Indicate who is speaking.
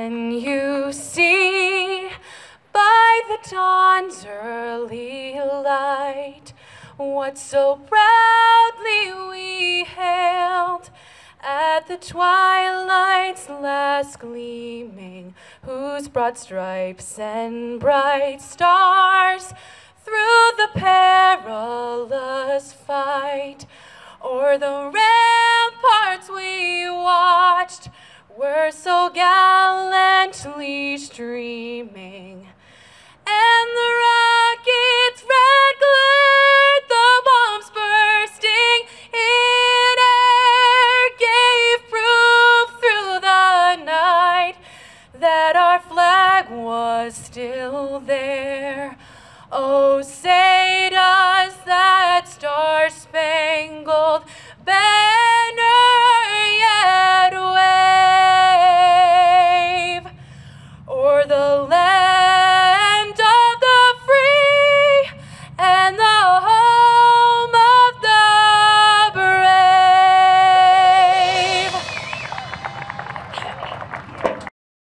Speaker 1: Can you see by the dawn's early light what so proudly we hailed at the twilight's last gleaming, whose broad stripes and bright stars through the perilous fight o'er the ramparts we watched were so gallantly streaming, and the